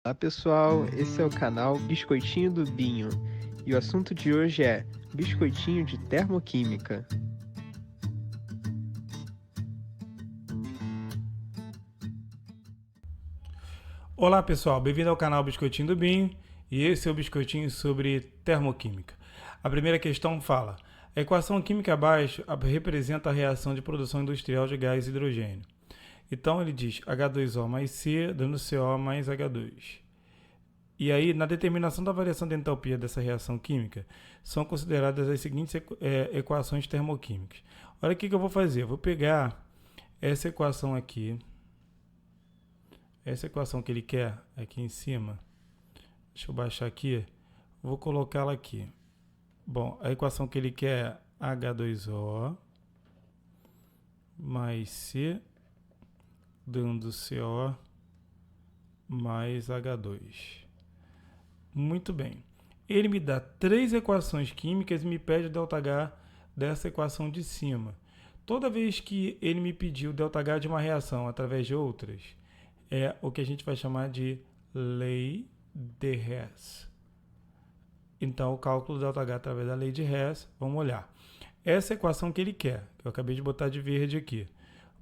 Olá pessoal, esse é o canal Biscoitinho do Binho e o assunto de hoje é biscoitinho de termoquímica. Olá pessoal, bem-vindo ao canal Biscoitinho do Binho e esse é o Biscoitinho sobre termoquímica. A primeira questão fala: a equação química abaixo representa a reação de produção industrial de gás hidrogênio. Então ele diz H2O mais C dando CO mais H2. E aí, na determinação da variação de entalpia dessa reação química, são consideradas as seguintes equações termoquímicas. Olha o que eu vou fazer. Eu vou pegar essa equação aqui, essa equação que ele quer aqui em cima. Deixa eu baixar aqui. Vou colocá-la aqui. Bom, a equação que ele quer é H2O mais C dando CO mais H2. Muito bem. Ele me dá três equações químicas e me pede o ΔH dessa equação de cima. Toda vez que ele me pediu o ΔH de uma reação através de outras, é o que a gente vai chamar de lei de Hess. Então, o cálculo do ΔH através da lei de Hess, vamos olhar. Essa equação que ele quer, que eu acabei de botar de verde aqui.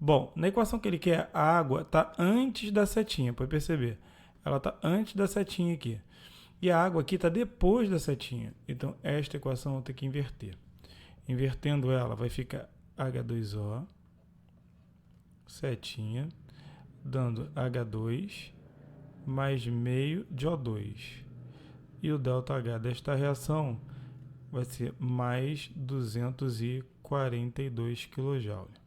Bom, na equação que ele quer, a água está antes da setinha, pode perceber. Ela está antes da setinha aqui. E a água aqui está depois da setinha. Então, esta equação eu vou ter que inverter. Invertendo ela, vai ficar H2O, setinha, dando H2 mais meio de O2. E o ΔH desta reação vai ser mais 242 kJ.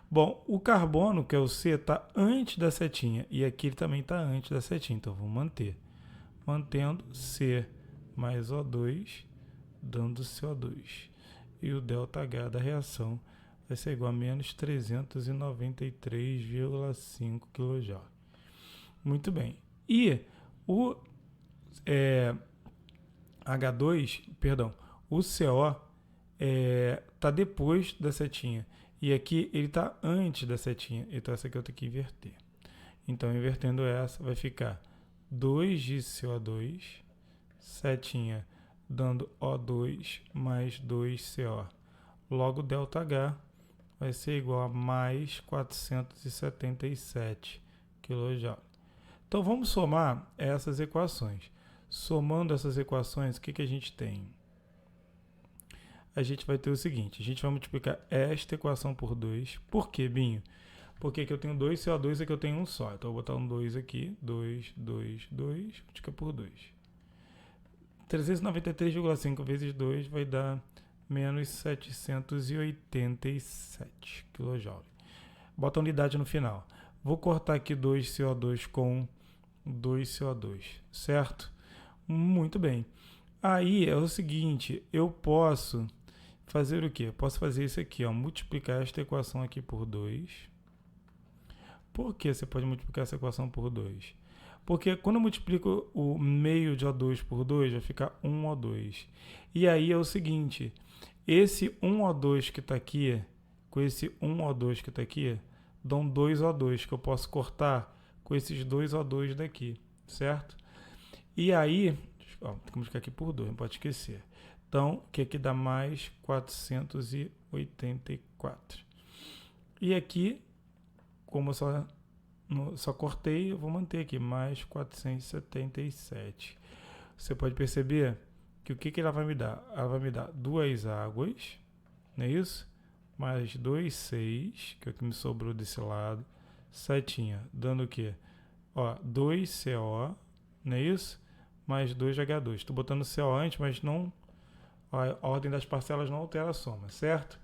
Bom, o carbono, que é o C, está antes da setinha. E aqui ele também está antes da setinha. Então, vou manter. Mantendo C mais O2, dando CO2. E o ΔH da reação vai ser igual a menos 393,5 kJ. Muito bem. E o H2, perdão, o CO está depois da setinha. E aqui ele está antes da setinha. Então essa aqui eu tenho que inverter. Então, invertendo essa, vai ficar 2 de CO2, setinha, dando O2 mais 2CO. Logo, ΔH vai ser igual a mais 477 kJ. Então, vamos somar essas equações. Somando essas equações, o que a gente tem? A gente vai ter o seguinte, a gente vai multiplicar esta equação por 2. Por quê, Binho? Porque aqui eu tenho 2 CO2 e aqui eu tenho um só. Então eu vou botar um 2 aqui. 2, 2, 2. Multiplica por 2. 393,5 vezes 2 vai dar menos 787 kJ. Bota a unidade no final. Vou cortar aqui 2 CO2 com 2 CO2, certo? Muito bem. Aí é o seguinte, eu posso fazer o quê? Eu posso fazer isso aqui, ó, multiplicar esta equação aqui por 2. Por que você pode multiplicar essa equação por 2? Porque quando eu multiplico o meio de O2 por 2, vai ficar 1O2. E aí é o seguinte, esse 1O2 que está aqui, com esse 1O2 que está aqui, dão 2O2, que eu posso cortar com esses 2O2 daqui, certo? E aí, ó, tem que multiplicar aqui por 2, não pode esquecer. Então, que aqui dá mais 484. E aqui, como eu só cortei, eu vou manter aqui, mais 477. Você pode perceber que o que ela vai me dar? Ela vai me dar duas águas, não é isso? Mais 2, 6, que é o que me sobrou desse lado. Setinha, dando o quê? Ó, 2CO, não é isso? Mais 2H2. Estou botando CO antes, mas não, a ordem das parcelas não altera a soma, certo?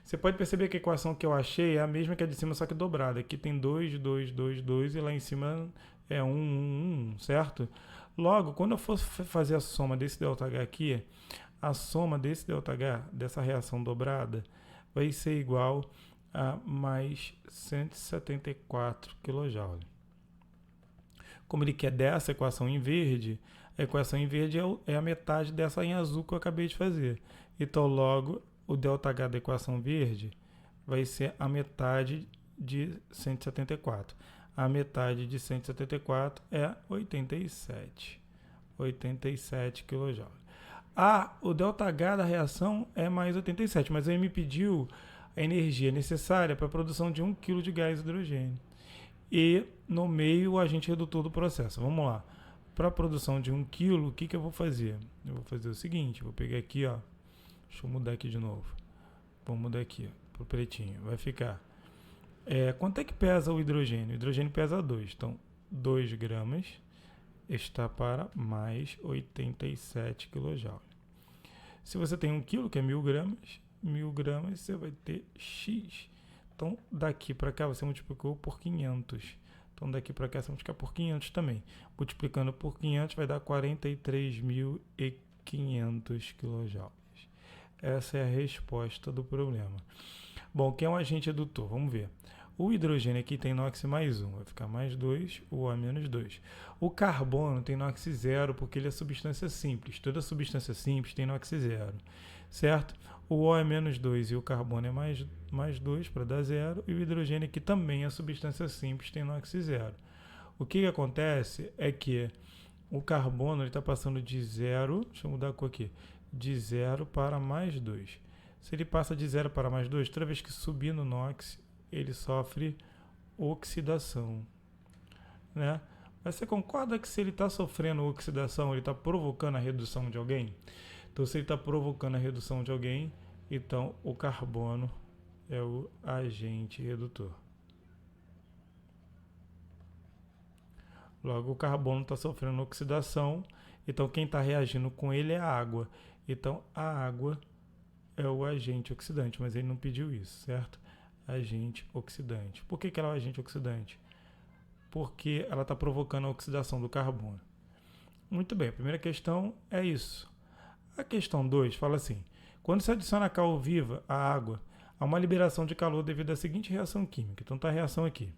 Você pode perceber que a equação que eu achei é a mesma que a de cima, só que dobrada. Aqui tem 2, 2, 2, 2 e lá em cima é 1, 1, 1, certo? Logo, quando eu for fazer a soma desse ΔH aqui, a soma desse ΔH, dessa reação dobrada, vai ser igual a mais 174 kJ. Como ele quer dessa equação em verde, a equação em verde é a metade dessa em azul que eu acabei de fazer. Então, logo, o ΔH da equação verde vai ser a metade de 174. A metade de 174 é 87 kJ. O ΔH da reação é mais 87, mas ele me pediu a energia necessária para a produção de 1 kg de gás hidrogênio. E no meio o agente redutor do processo. Vamos lá. Para a produção de 1 kg, o que eu vou fazer? Eu vou fazer o seguinte, vou pegar aqui, ó. Deixa eu mudar aqui de novo. Vou mudar aqui para o pretinho. Vai ficar. Quanto é que pesa o hidrogênio? O hidrogênio pesa 2. Então, 2 gramas está para mais 87 kJ. Se você tem 1 kg, que é 1.000 gramas, você vai ter X. Então, daqui para cá você multiplicou por 500. Então, daqui para cá você multiplica por 500 também. Multiplicando por 500 vai dar 43.500 kJ. Essa é a resposta do problema. Bom, o que é um agente redutor? Vamos ver. O hidrogênio aqui tem NOx mais 1, vai ficar mais 2, o O menos 2. O carbono tem NOx 0 porque ele é substância simples. Toda substância simples tem NOx 0, certo? O O é menos 2 e o carbono é mais 2 para dar 0. E o hidrogênio aqui também é substância simples, tem NOx 0. O que acontece é que o carbono está passando de 0, deixa eu mudar a cor aqui, de 0 para mais 2. Se ele passa de 0 para mais 2, toda vez que subir no NOx, ele sofre oxidação, né? Mas você concorda que se ele está sofrendo oxidação, ele está provocando a redução de alguém? Então, se ele está provocando a redução de alguém, então o carbono é o agente redutor. Logo, o carbono está sofrendo oxidação, então quem está reagindo com ele é a água. Então, a água é o agente oxidante, mas ele não pediu isso, certo? Agente oxidante. Por que ela é um agente oxidante? Porque ela está provocando a oxidação do carbono. Muito bem, a primeira questão é isso. A questão 2 fala assim: quando se adiciona cal viva à água, há uma liberação de calor devido à seguinte reação química. Então está a reação aqui.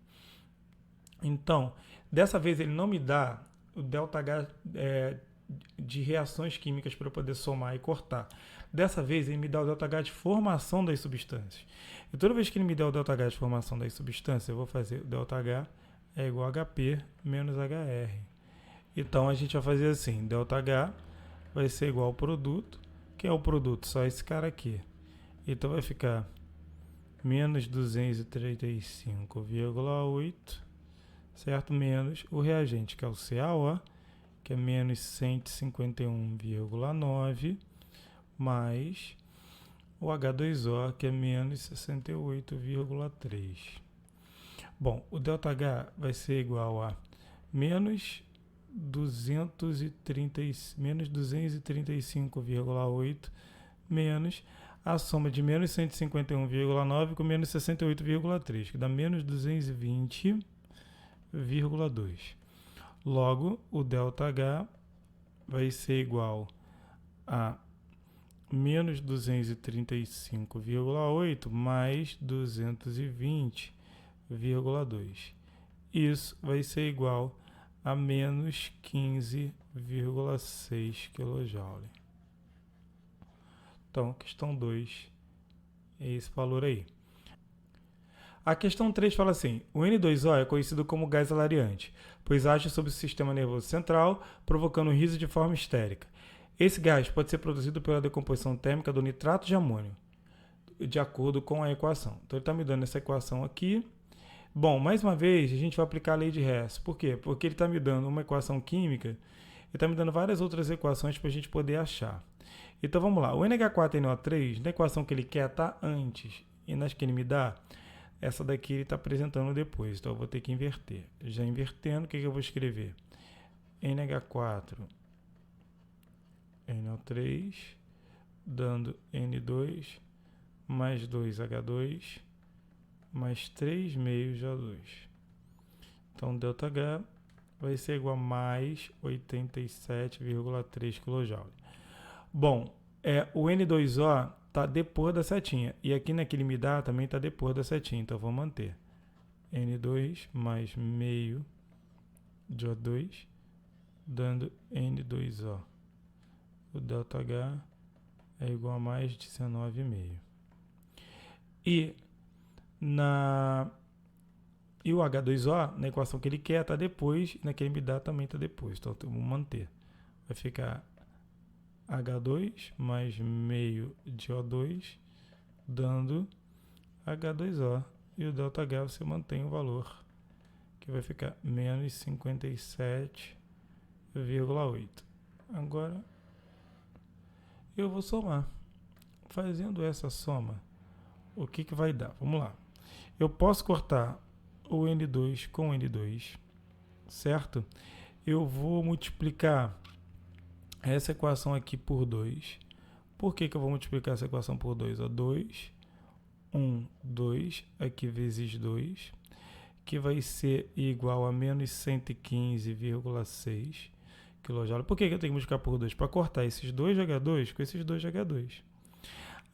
Então, dessa vez ele não me dá o ΔH de reações químicas para eu poder somar e cortar. Dessa vez ele me dá o ΔH de formação das substâncias. E toda vez que ele me der o ΔH de formação das substâncias, eu vou fazer o ΔH é igual a HP menos HR. Então a gente vai fazer assim, ΔH vai ser igual ao produto. Que é o produto? Só esse cara aqui. Então vai ficar menos 235,8, certo? Menos o reagente, que é o CaO, que é menos 151,9, mais o H2O, que é menos 68,3. Bom, o ΔH vai ser igual a menos 235,8 menos a soma de menos 151,9 com menos 68,3, que dá menos 220,2. Logo, o ΔH vai ser igual a menos 235,8 mais 220,2. Isso vai ser igual a menos 15,6 kJ. Então, questão 2 é esse valor aí. A questão 3 fala assim: o N2O é conhecido como gás alariante, pois age sobre o sistema nervoso central, provocando riso de forma histérica. Esse gás pode ser produzido pela decomposição térmica do nitrato de amônio, de acordo com a equação. Então, ele está me dando essa equação aqui. Bom, mais uma vez, a gente vai aplicar a lei de Hess. Por quê? Porque ele está me dando uma equação química, ele está me dando várias outras equações para a gente poder achar. Então, vamos lá. O NH4NO3, na equação que ele quer, está antes. E nas que ele me dá, essa daqui ele está apresentando depois. Então, eu vou ter que inverter. Já invertendo, o que eu vou escrever? NH4NO3, dando N2, mais 2H2, mais 3 meios de O2. Então, ΔH vai ser igual a mais 87,3 kJ. Bom, o N2O está depois da setinha. E aqui naquele me dá também está depois da setinha. Então, vou manter. N2 mais meio de O2, dando N2O. O ΔH é igual a mais 19,5. E E o H2O, na equação que ele quer, está depois, e na que ele me dá também está depois. Então, vamos manter. Vai ficar H2 mais meio de O2, dando H2O. E o ΔH você mantém o valor, que vai ficar menos 57,8. Agora, eu vou somar. Fazendo essa soma, o que vai dar? Vamos lá. Eu posso cortar o N2 com o N2, certo? Eu vou multiplicar essa equação aqui por 2. Por que eu vou multiplicar essa equação por 2? 2, 1, 2, aqui vezes 2, que vai ser igual a menos 115,6 kJ. Por que eu tenho que multiplicar por 2? Para cortar esses 2H2 com esses 2H2.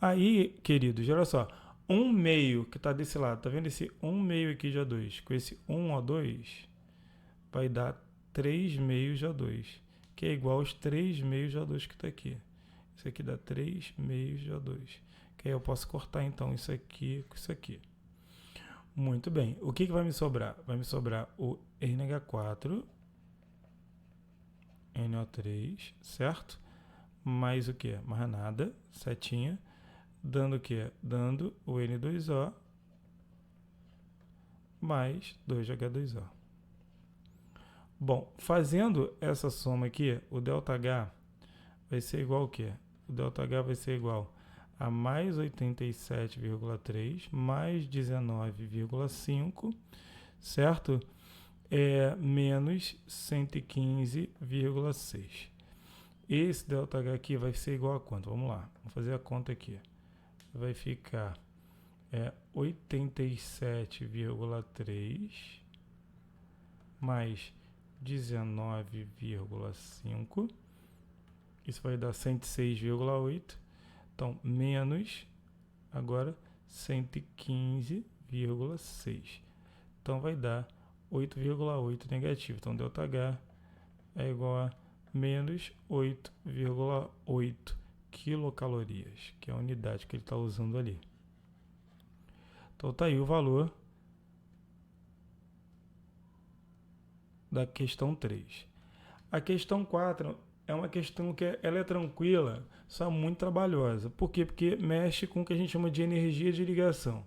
Aí, queridos, olha só. 1 meio que está desse lado, tá vendo esse 1 meio aqui de O2? Com esse 1O2, vai dar 3 meios de O2, que é igual aos 3 meios de O2 que está aqui. Isso aqui dá 3 meios de O2. Que aí eu posso cortar, então, isso aqui com isso aqui. Muito bem. O que vai me sobrar? Vai me sobrar o NH4, NO3, certo? Mais o que? Mais nada, setinha. Dando o que? Dando o N2O mais 2H2O. Bom, fazendo essa soma aqui, o ΔH vai ser igual ao quê? O ΔH vai ser igual a mais 87,3 mais 19,5, certo? Menos 115,6. Esse ΔH aqui vai ser igual a quanto? Vamos lá, vamos fazer a conta aqui. Vai ficar 87,3 mais 19,5. Isso vai dar 106,8. Então, menos, agora, 115,6. Então, vai dar 8,8 negativo. Então, ΔH é igual a menos 8,8 quilocalorias, que é a unidade que ele está usando ali. Então, está aí o valor da questão 3. A questão 4 é uma questão que ela é tranquila, só muito trabalhosa. Por quê? Porque mexe com o que a gente chama de energia de ligação.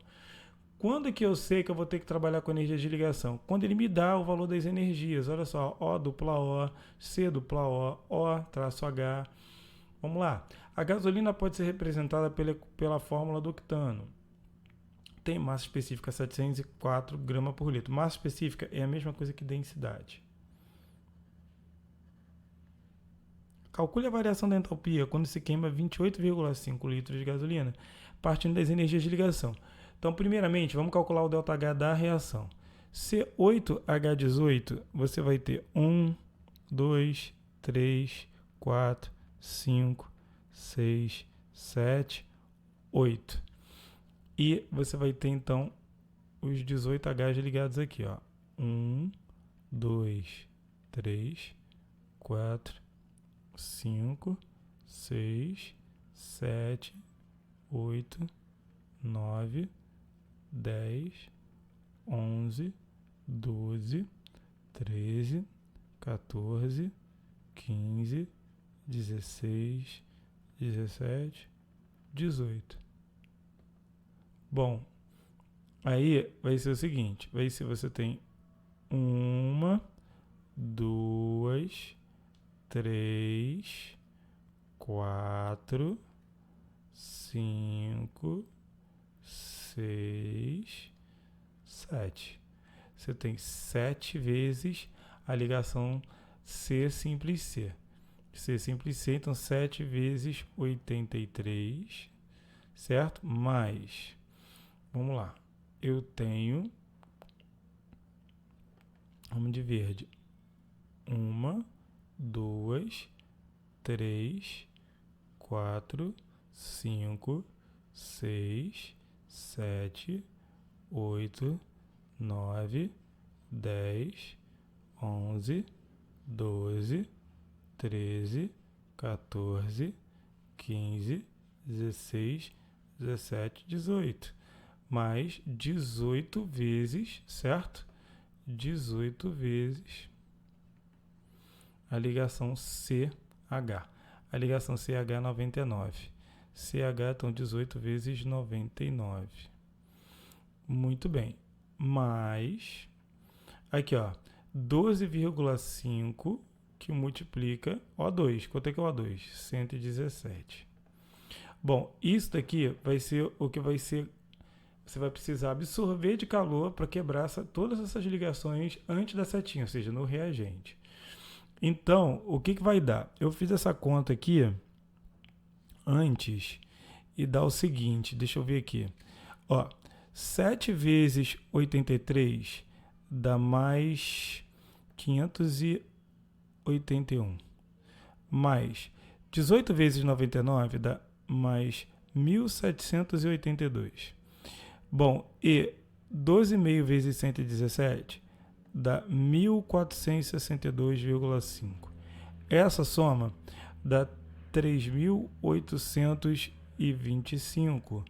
Quando que eu sei que eu vou ter que trabalhar com energia de ligação? Quando ele me dá o valor das energias. Olha só, O dupla O, C dupla O, O traço H. Vamos lá. A gasolina pode ser representada pela fórmula do octano. Tem massa específica 704 gramas por litro. Massa específica é a mesma coisa que densidade. Calcule a variação da entalpia quando se queima 28,5 litros de gasolina, partindo das energias de ligação. Então, primeiramente, vamos calcular o ΔH da reação. C8H18, você vai ter 1, 2, 3, 4, 5, 6, 7, 8. E você vai ter, então, os 18Hs ligados aqui, ó. 1, 2, 3, 4, 5, 6, 7, 8, 9, 10, 11, 12, 13, 14, 15, 16, 17, 18. Bom, aí vai ser o seguinte, vai ser você tem 1, 2, 3, 4, 5, 6, 7. Você tem 7 vezes a ligação C simples C. C simples C, então 7 vezes 83, certo? Mais, vamos lá, eu tenho, vamos de verde, 1, 2, 3, 4, 5, 6, 7, 8, 9, 10, 11, 12, 13, 14, 15, 16, 17, 18. Mais 18 vezes, certo? 18 vezes a ligação CH. A ligação CH é 99. CH, então, 18 vezes 99. Muito bem. Mais, aqui, ó, 12,5 que multiplica O2. Quanto é que é O2? 117. Bom, isso daqui vai ser o que vai ser. Você vai precisar absorver de calor para quebrar todas essas ligações antes da setinha, ou seja, no reagente. Então, o que vai dar? Eu fiz essa conta aqui antes e dá o seguinte, deixa eu ver aqui. Ó, 7 vezes 83 dá mais 581. Mais 18 vezes 99 dá mais 1782. Bom, e 12,5 vezes 117 dá 1462,5. Essa soma dá 3.825,5.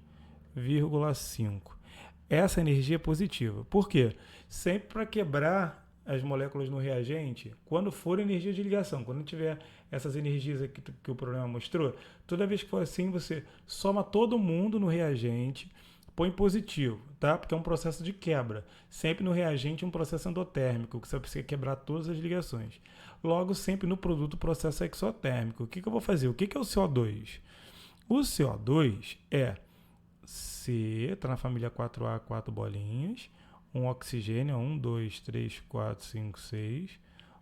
Essa energia é positiva. Por quê? Sempre para quebrar as moléculas no reagente, quando for energia de ligação, quando tiver essas energias aqui que o problema mostrou, toda vez que for assim, você soma todo mundo no reagente, põe positivo, tá? Porque é um processo de quebra. Sempre no reagente é um processo endotérmico, que você precisa quebrar todas as ligações. Logo, sempre no produto, o processo é exotérmico. O que eu vou fazer? O que é o CO2? O CO2 é C, está na família 4A, 4 bolinhas, um oxigênio, 1, 2, 3, 4, 5, 6.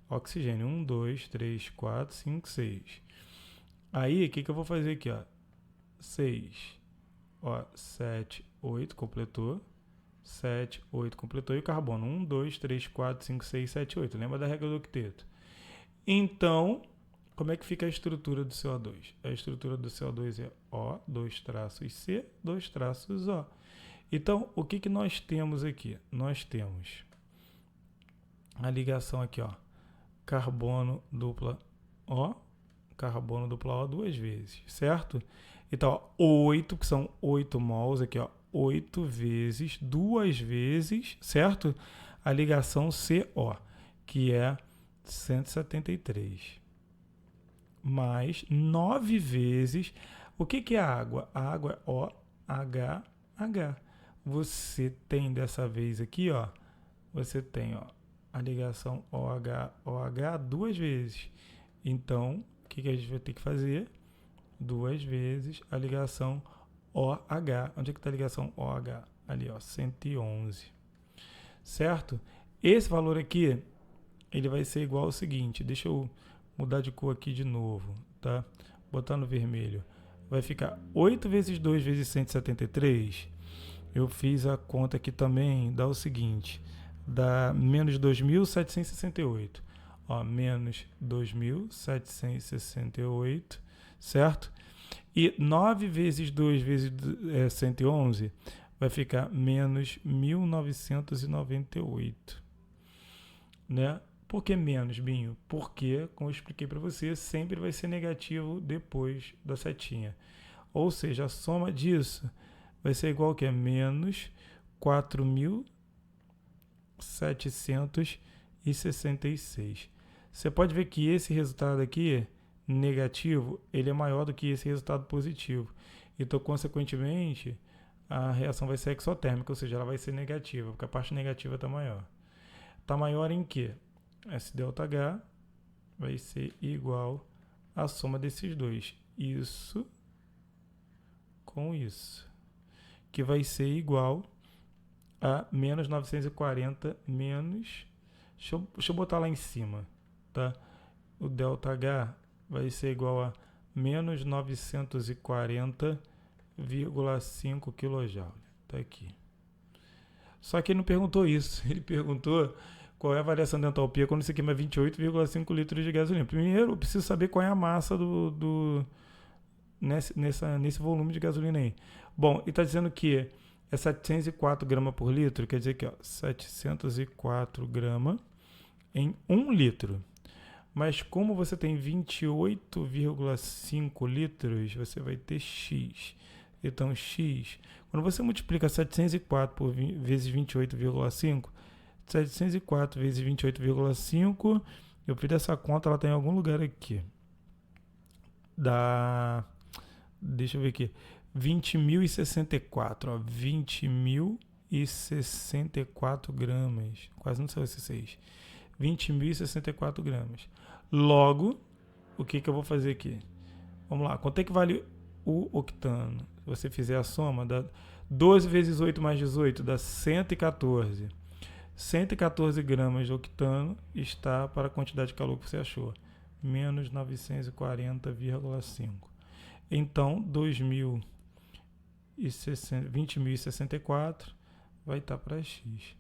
Oxigênio, 1, 2, 3, 4, 5, 6. Aí, o que eu vou fazer aqui? Ó? 6, ó, 7, 8, completou. 7, 8, completou. E o carbono, 1, 2, 3, 4, 5, 6, 7, 8. Lembra da regra do octeto? Então, como é que fica a estrutura do CO2? A estrutura do CO2 é O, 2 traços C, 2 traços O. Então, o que nós temos aqui? Nós temos a ligação aqui, ó, carbono dupla O duas vezes, certo? Então, ó, 8, que são 8 mols aqui, ó, 8 vezes, duas vezes, certo? A ligação CO, que é 173. Mais 9 vezes. O que é a água? A água é OHH. Você tem dessa vez aqui, ó, você tem, ó, a ligação OH duas vezes. Então, o que a gente vai ter que fazer? Duas vezes a ligação OH. Onde é que está a ligação OH? Ali, ó, 111. Certo? Esse valor aqui, ele vai ser igual ao seguinte. Deixa eu mudar de cor aqui de novo, tá? Botar no vermelho. Vai ficar 8 vezes 2 vezes 173. Eu fiz a conta aqui também, dá o seguinte. Dá menos 2.768. Ó, menos 2.768, certo? E 9 vezes 2 vezes 111 vai ficar menos 1.998. Né? Por que menos, Binho? Porque, como eu expliquei para você, sempre vai ser negativo depois da setinha. Ou seja, a soma disso vai ser igual ao que? Menos 4.766. Você pode ver que esse resultado aqui, negativo, ele é maior do que esse resultado positivo. Então, consequentemente, a reação vai ser exotérmica, ou seja, ela vai ser negativa, porque a parte negativa está maior. Está maior em quê? S ΔH vai ser igual à soma desses dois. Isso com isso. Que vai ser igual a menos 940 menos... Deixa eu botar lá em cima, tá? O ΔH vai ser igual a menos 940,5 kJ. Tá aqui. Só que ele não perguntou isso. Ele perguntou qual é a variação de entalpia quando você queima 28,5 litros de gasolina. Primeiro, eu preciso saber qual é a massa nesse volume de gasolina aí. Bom, ele está dizendo que é 704 gramas por litro, quer dizer que 704 gramas em 1 litro. Mas como você tem 28,5 litros, você vai ter X. Então, X, quando você multiplica 704 vezes 28,5, 704 vezes 28,5. Eu fiz essa conta, ela está em algum lugar aqui. Deixa eu ver aqui. 20.064, ó. 20.064 gramas. Quase não saiu esse 6. 20.064 gramas. Logo, o que eu vou fazer aqui? Vamos lá. Quanto é que vale o octano? Se você fizer a soma, dá 12 vezes 8 mais 18, dá 114. 114 gramas de octano está para a quantidade de calor que você achou. Menos 940,5. Então, 20.064 vai estar para X.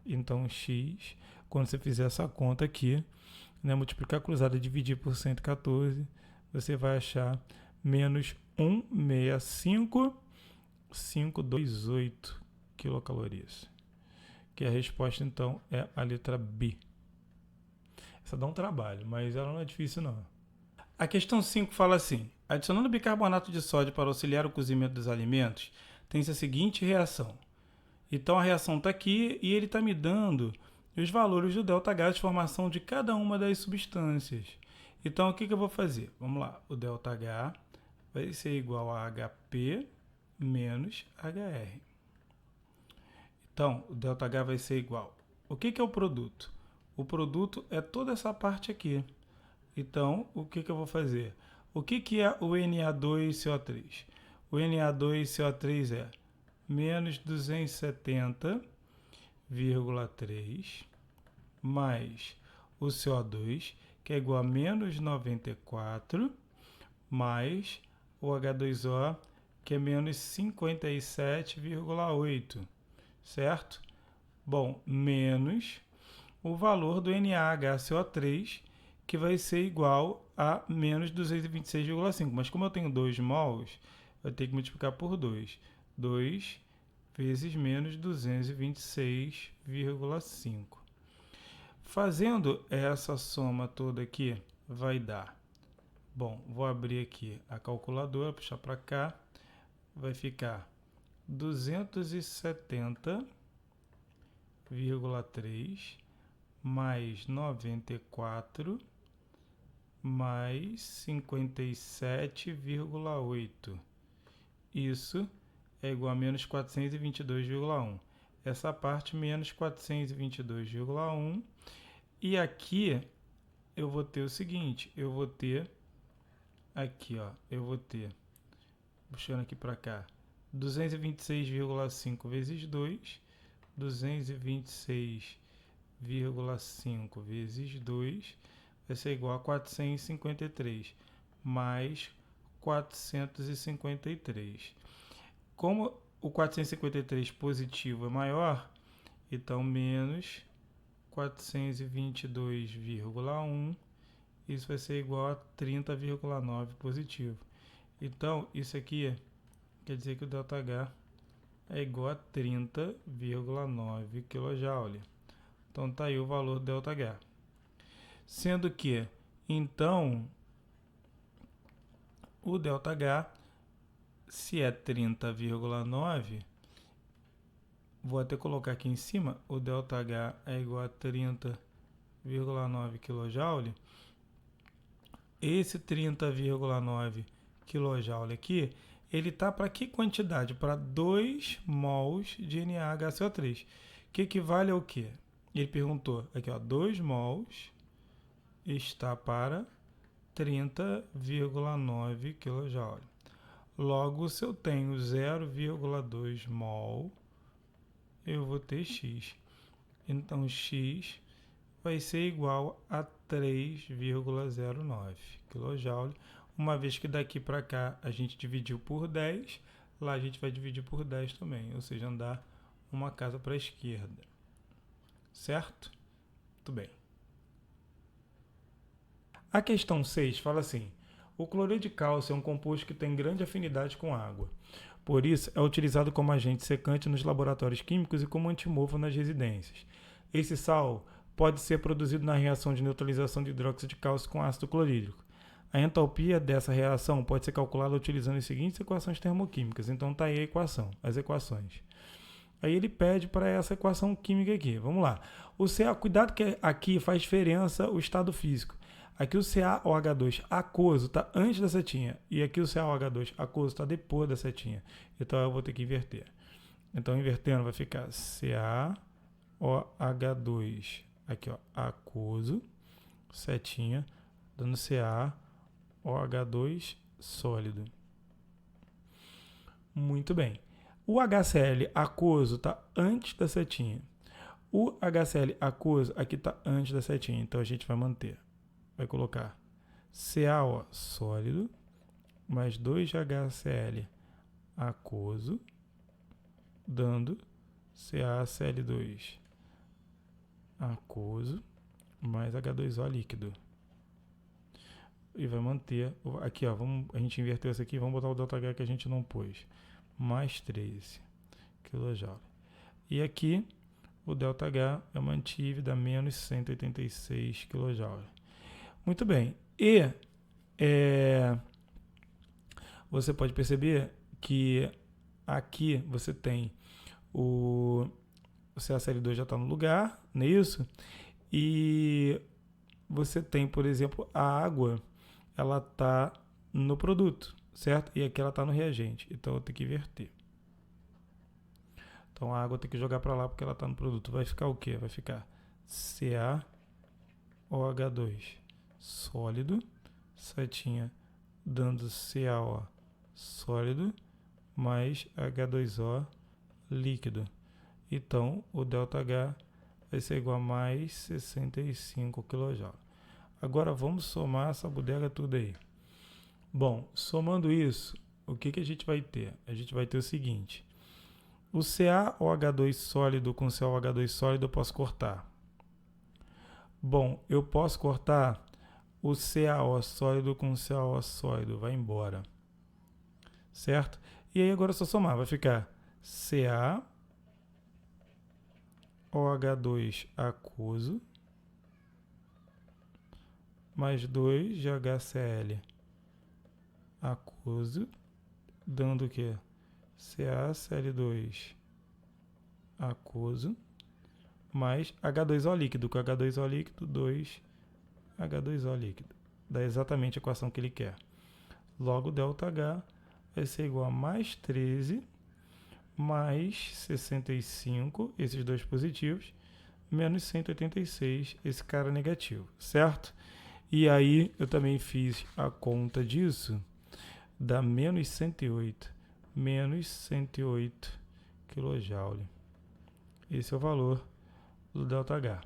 Então, X, quando você fizer essa conta aqui, né, multiplicar cruzada e dividir por 114, você vai achar menos 165,528 quilocalorias. Que a resposta, então, é a letra B. Essa dá um trabalho, mas ela não é difícil, não. A questão 5 fala assim: adicionando bicarbonato de sódio para auxiliar o cozimento dos alimentos, tem-se a seguinte reação. Então, a reação está aqui e ele está me dando os valores do ΔH de formação de cada uma das substâncias. Então, o que eu vou fazer? Vamos lá. O ΔH vai ser igual a HP menos HR. Então, o ΔH vai ser igual. O que é o produto? O produto é toda essa parte aqui. Então, o que eu vou fazer? O que é o Na2CO3? O Na2CO3 é menos 270,3 mais o CO2, que é igual a menos 94, mais o H2O, que é menos 57,8, certo? Bom, menos o valor do NaHCO3, que vai ser igual a menos 226,5. Mas como eu tenho 2 mols, vai ter que multiplicar por 2. 2 vezes menos 226,5. Fazendo essa soma toda aqui, vai dar. Bom, vou abrir aqui a calculadora, puxar para cá. Vai ficar 270,3 mais 94 mais 57,8. Isso é igual a menos 422,1. Essa parte menos 422,1. E aqui eu vou ter o seguinte, eu vou ter aqui, ó, puxando aqui para cá, 226,5 vezes 2, 226,5 vezes 2 vai ser igual a 453, mais 453. Como o 453 positivo é maior, então menos 422,1, isso vai ser igual a 30,9 positivo. Então, isso aqui quer dizer que o ΔH é igual a 30,9 kJ. Então, está aí o valor do ΔH. Sendo que, então, o ΔH, se é 30,9, vou até colocar aqui em cima, o ΔH é igual a 30,9 kJ. Esse 30,9 kJ aqui, ele está para que quantidade? Para 2 mols de NaHCO3, que equivale ao quê? Ele perguntou aqui, ó, 2 mols está para 30,9 kJ. Logo, se eu tenho 0,2 mol, eu vou ter X. Então, X vai ser igual a 3,09 kJ. Uma vez que daqui para cá a gente dividiu por 10, lá a gente vai dividir por 10 também, ou seja, andar uma casa para a esquerda. Certo? Muito bem. A questão 6 fala assim: o cloreto de cálcio é um composto que tem grande afinidade com água. Por isso, é utilizado como agente secante nos laboratórios químicos e como antimofo nas residências. Esse sal pode ser produzido na reação de neutralização de hidróxido de cálcio com ácido clorídrico. A entalpia dessa reação pode ser calculada utilizando as seguintes equações termoquímicas. Então, está aí a equação, as equações. Aí ele pede para essa equação química aqui. Vamos lá. O Ca, cuidado que aqui faz diferença o estado físico. Aqui o CaOH2 aquoso está antes da setinha e aqui o CaOH2 aquoso está depois da setinha. Então eu vou ter que inverter. Então invertendo vai ficar CaOH2 aqui, ó, aquoso, setinha, dando CaOH2 sólido. Muito bem. O HCl aquoso está antes da setinha. O HCl aquoso aqui está antes da setinha. Então a gente vai manter. Vai colocar CaO sólido mais 2 HCl aquoso, dando CaCl2 aquoso mais H2O líquido. E vai manter. Aqui, ó, a gente inverteu isso aqui. Vamos botar o ΔH que a gente não pôs. Mais 13 kJ. E aqui o ΔH eu mantive da menos 186 kJ. Muito bem. E você pode perceber que aqui você tem o CaCl2 já está no lugar, não é isso? E você tem, por exemplo, a água, ela está no produto, certo? E aqui ela está no reagente. Então eu tenho que inverter. Então a água tem que jogar para lá porque ela está no produto. Vai ficar o quê? Vai ficar CaOH2 sólido, setinha dando CaO sólido, mais H2O líquido. Então o ΔH vai ser igual a mais 65 kJ. Agora vamos somar essa bodega tudo aí. Bom, somando isso, o que a gente vai ter? A gente vai ter o seguinte. O CaOH2 sólido com CaOH2 sólido eu posso cortar. Bom, eu posso cortar o CaO sólido com CaO sólido. Vai embora. Certo? E aí agora é só somar. Vai ficar CaOH2 aquoso mais 2 de HCl aquoso, dando o quê? CaCl2 aquoso mais H2O líquido, com H2O líquido, 2 H2O líquido. Dá exatamente a equação que ele quer. Logo, ΔH vai ser igual a mais 13 mais 65, esses dois positivos, menos 186, esse cara negativo, certo? E aí eu também fiz a conta disso, dá menos 108 kJ. Esse é o valor do ΔH.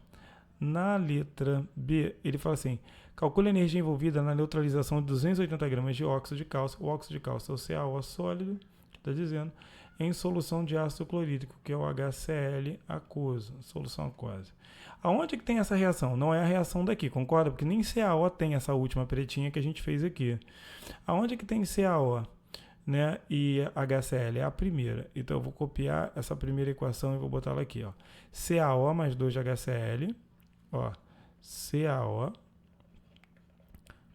Na letra B, ele fala assim, calcule a energia envolvida na neutralização de 280 gramas de óxido de cálcio. O óxido de cálcio é o CaO sólido, está dizendo, em solução de ácido clorídrico, que é o HCl aquoso, solução aquosa. Aonde que tem essa reação? Não é a reação daqui, concorda? Porque nem CaO tem essa última pretinha que a gente fez aqui. Aonde que tem CaO, né, e HCl? É a primeira. Então eu vou copiar essa primeira equação e vou botar ela aqui, ó. CaO mais 2 de HCl, ó, CaO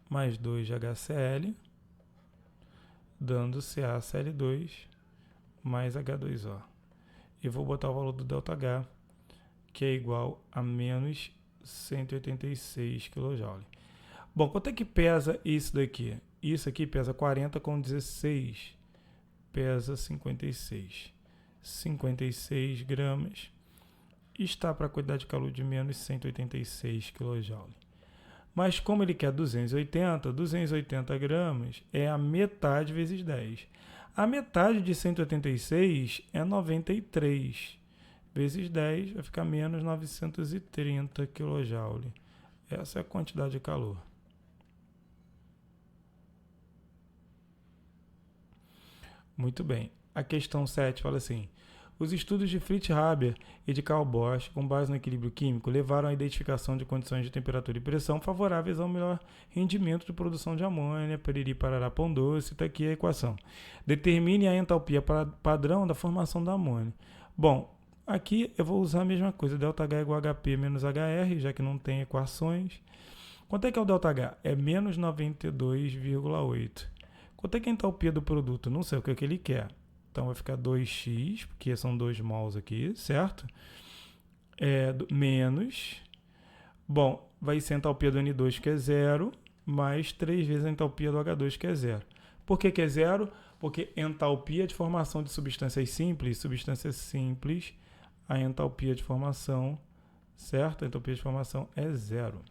mais 2 de HCl, dando CaCl2 mais H2O. E vou botar o valor do ΔH, que é igual a menos 186 kJ. Bom, quanto é que pesa isso daqui? Isso aqui pesa 40 com 16, pesa 56. 56 gramas. Está para a quantidade de calor de menos 186 kJ. Mas como ele quer 280 gramas é a metade vezes 10. A metade de 186 é 93. Vezes 10 vai ficar menos 930 kJ. Essa é a quantidade de calor. Muito bem. A questão 7 fala assim. Os estudos de Fritz Haber e de Karl Bosch, com base no equilíbrio químico, levaram à identificação de condições de temperatura e pressão favoráveis ao melhor rendimento de produção de amônia, periri, parará, pão doce. Está aqui a equação. Determine a entalpia padrão da formação da amônia. Bom, aqui eu vou usar a mesma coisa. ΔH é igual a HP menos HR, já que não tem equações. Quanto é que é o ΔH? É menos 92,8. Quanto é que é a entalpia do produto? Não sei o que ele quer. Então vai ficar 2x, porque são 2 mols aqui, certo? Menos, bom, vai ser a entalpia do N2, que é 0, mais 3 vezes a entalpia do H2, que é 0. Por que é 0? Porque entalpia de formação de substâncias simples, a entalpia de formação, certo? A entalpia de formação é 0.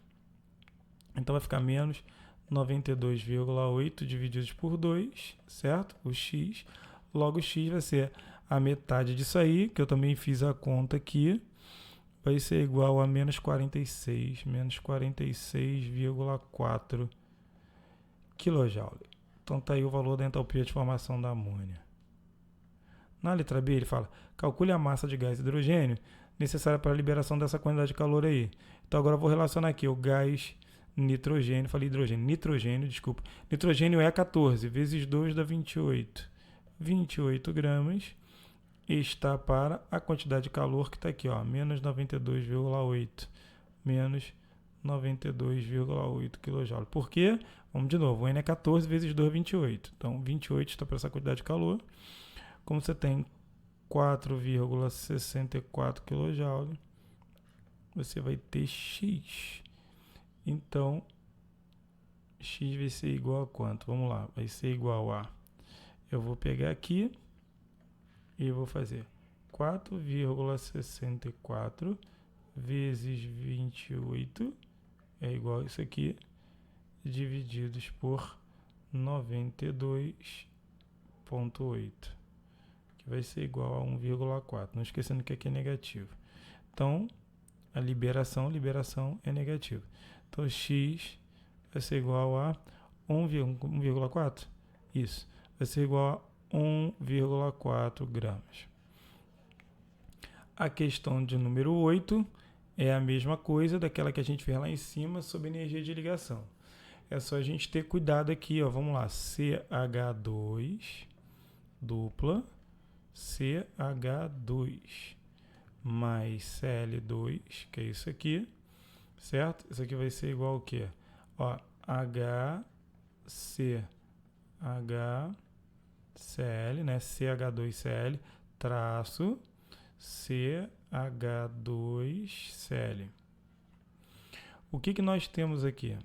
Então vai ficar menos 92,8 divididos por 2, certo? O x. Logo, o x vai ser a metade disso aí, que eu também fiz a conta aqui. Vai ser igual a menos 46,4 kJ. Então está aí o valor da entalpia de formação da amônia. Na letra B ele fala, calcule a massa de gás hidrogênio necessária para a liberação dessa quantidade de calor aí. Então agora eu vou relacionar aqui o gás nitrogênio, falei hidrogênio, nitrogênio é 14, vezes 2 dá 28. 28 gramas está para a quantidade de calor que está aqui, ó, menos 92,8. Menos 92,8 kJ. Por quê? Vamos de novo, o N é 14 vezes 2 é 28. Então, 28 está para essa quantidade de calor. Como você tem 4,64 kJ, você vai ter X. Então, X vai ser igual a quanto? Vamos lá, vai ser igual a... Eu vou pegar aqui e vou fazer 4,64 vezes 28 é igual a isso aqui, divididos por 92,8, que vai ser igual a 1,4. Não esquecendo que aqui é negativo. Então, a liberação é negativa. Então, x vai ser igual a 1,4? Isso. Vai ser igual a 1,4 gramas. A questão de número 8 é a mesma coisa daquela que a gente fez lá em cima sobre energia de ligação. É só a gente ter cuidado aqui, ó. Vamos lá, CH2 dupla, CH2 mais Cl2, que é isso aqui, certo? Isso aqui vai ser igual ao quê? Ó, HCl, né? CH2Cl traço CH2Cl. O que nós temos aqui?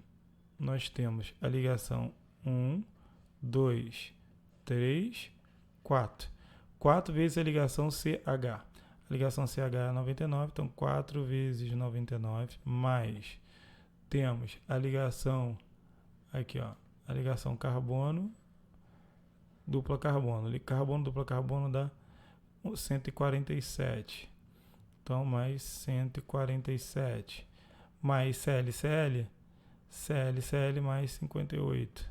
Nós temos a ligação 1, 2, 3, 4. 4 vezes a ligação CH. A ligação CH é 99, então 4 vezes 99, mais temos a ligação, aqui ó, a ligação carbono, dupla carbono. Carbono, dupla carbono dá 147. Então, mais 147. Mais ClCl, ClCl mais 58.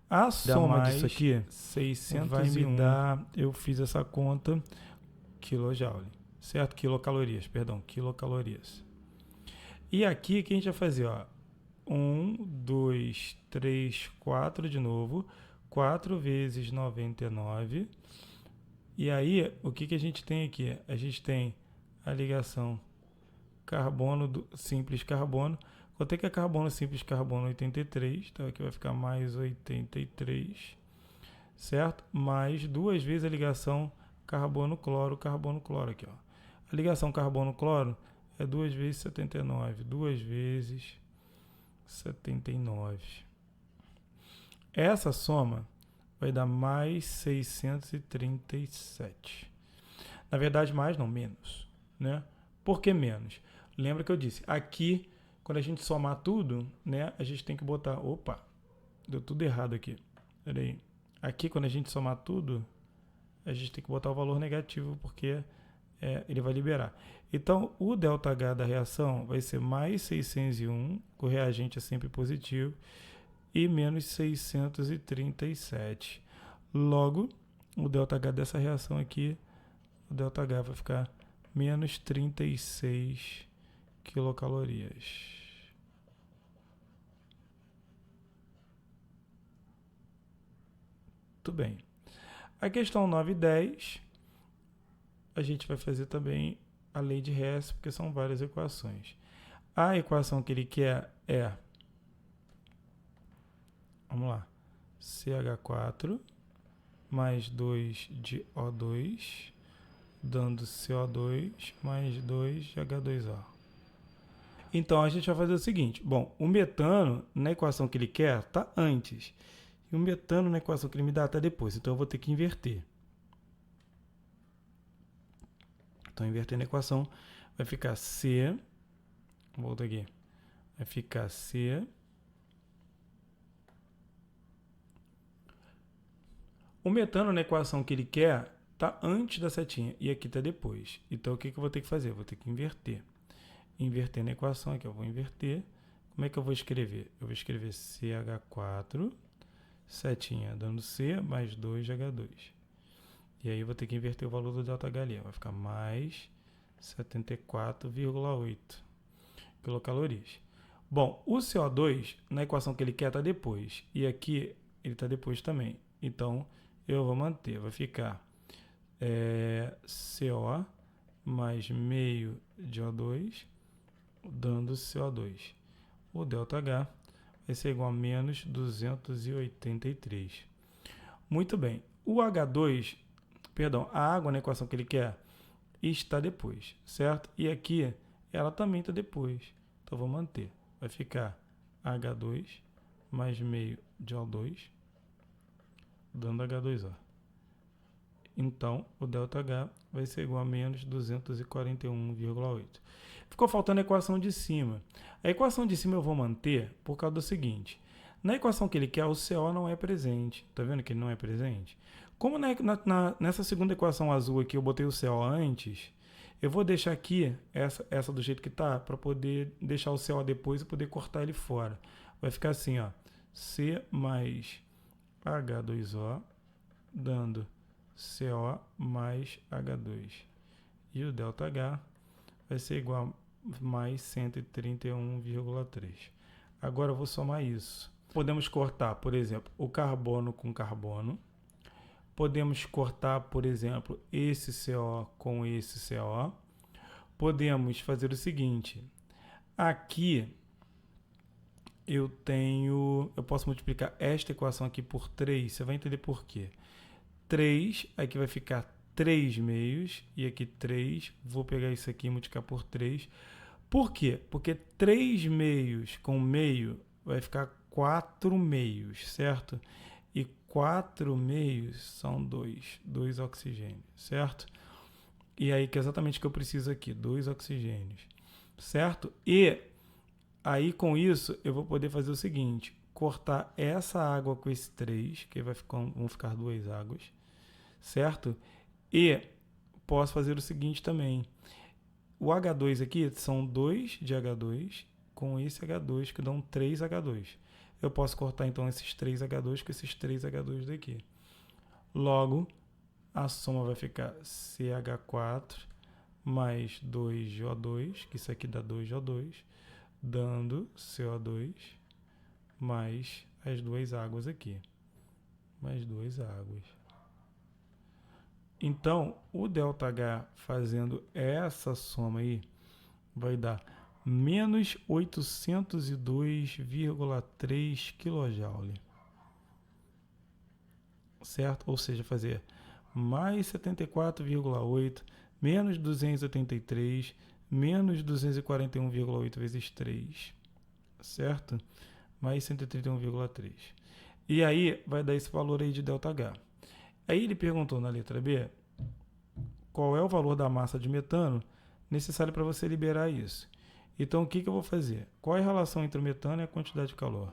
A soma disso aqui 601 vai me dar, eu fiz essa conta, kilojoule, certo? Quilocalorias. E aqui, o que a gente vai fazer? Ó, 1, 2, 3, 4 de novo. 4 vezes 99. E aí, o que a gente tem aqui? A gente tem a ligação carbono, simples carbono. Quanto é que é carbono simples carbono? 83. Então aqui vai ficar mais 83. Certo? Mais 2 vezes a ligação carbono-cloro aqui, ó. A ligação carbono-cloro é 2 vezes 79. 2 vezes 79. Essa soma vai dar mais 637. Na verdade, mais não, menos, né? Por que menos? Lembra que eu disse, aqui, quando a gente somar tudo, né, a gente tem que botar... Opa, deu tudo errado aqui. Pera aí. Aqui, quando a gente somar tudo, a gente tem que botar o valor negativo, porque ele vai liberar. Então, o ΔH da reação vai ser mais 601, o reagente é sempre positivo, e menos 637. Logo, o ΔH dessa reação aqui, o ΔH vai ficar menos 36 quilocalorias. Muito bem. A questão 9 e 10, a gente vai fazer também a lei de Hess, porque são várias equações. A equação que ele quer é, vamos lá, CH4 mais 2 de O2, dando CO2 mais 2 de H2O. Então, a gente vai fazer o seguinte. Bom, o metano, na equação que ele quer, está antes. E o metano, na equação que ele me dá, está depois. Então, eu vou ter que inverter. Então, invertendo a equação, vai ficar C... Volta aqui. Vai ficar C... O metano, na equação que ele quer, está antes da setinha. E aqui está depois. Então, o que eu vou ter que fazer? Eu vou ter que inverter. Inverter na equação aqui, eu vou inverter. Como é que eu vou escrever? Eu vou escrever CH4, setinha dando C, mais 2 de H2. E aí eu vou ter que inverter o valor do ΔH ali. Vai ficar mais 74,8 quilocalorias. Bom, o CO2, na equação que ele quer, está depois. E aqui ele está depois também. Então, eu vou manter. Vai ficar CO mais meio de O2, dando CO2. O ΔH vai ser igual a menos 283. Muito bem. O H2, perdão, a água na equação que ele quer está depois, certo? E aqui ela também está depois. Então, vou manter. Vai ficar H2 mais meio de O2, dando H2O. Então, o ΔH vai ser igual a menos 241,8. Ficou faltando a equação de cima. A equação de cima eu vou manter por causa do seguinte. Na equação que ele quer, o CO não é presente. Está vendo que ele não é presente? Como nessa segunda equação azul aqui eu botei o CO antes, eu vou deixar aqui essa do jeito que está, para poder deixar o CO depois e poder cortar ele fora. Vai ficar assim, ó, C mais H2O, dando CO mais H2. E o ΔH vai ser igual a mais 131,3. Agora eu vou somar isso. Podemos cortar, por exemplo, o carbono com carbono. Podemos cortar, por exemplo, esse CO com esse CO. Podemos fazer o seguinte. Aqui eu posso multiplicar esta equação aqui por 3. Você vai entender por quê. 3, aqui vai ficar 3 meios, e aqui 3, vou pegar isso aqui e multiplicar por 3. Por quê? Porque 3 meios com meio vai ficar 4 meios, certo? E 4 meios são 2 oxigênios, certo? E aí que é exatamente o que eu preciso aqui, 2 oxigênios, certo? E aí com isso eu vão poder fazer o seguinte, cortar essa água com esse 3, que vão ficar 2 águas, certo? E posso fazer o seguinte também. O H2 aqui são 2 de H2 com esse H2, que dão 3 H2. Eu posso cortar então esses 3 H2 com esses 3 H2 daqui. Logo, a soma vai ficar CH4 mais 2 de O2, que isso aqui dá 2 de O2, dando CO2 mais as 2 águas aqui. Mais 2 águas. Então, o ΔH fazendo essa soma aí, vai dar menos 802,3 kJ. Certo? Ou seja, fazer mais 74,8, menos 283, menos 241,8 vezes 3. Certo? Mais 131,3. E aí, vai dar esse valor aí de ΔH. Aí ele perguntou na letra B qual é o valor da massa de metano necessário para você liberar isso. Então, o que eu vou fazer? Qual é a relação entre o metano e a quantidade de calor?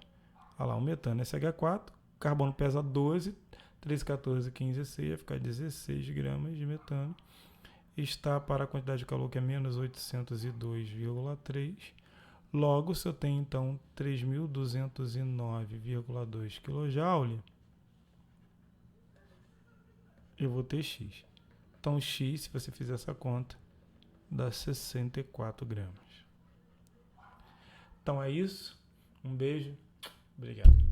Olha lá, o metano é SH4, o carbono pesa 12, 3, 14, 15, 6, vai ficar 16 gramas de metano. Está para a quantidade de calor que é menos 802,3. Logo, se eu tenho então 3.209,2 kJ, eu vou ter X. Então, X, se você fizer essa conta, dá 64 gramas. Então, é isso. Um beijo. Obrigado.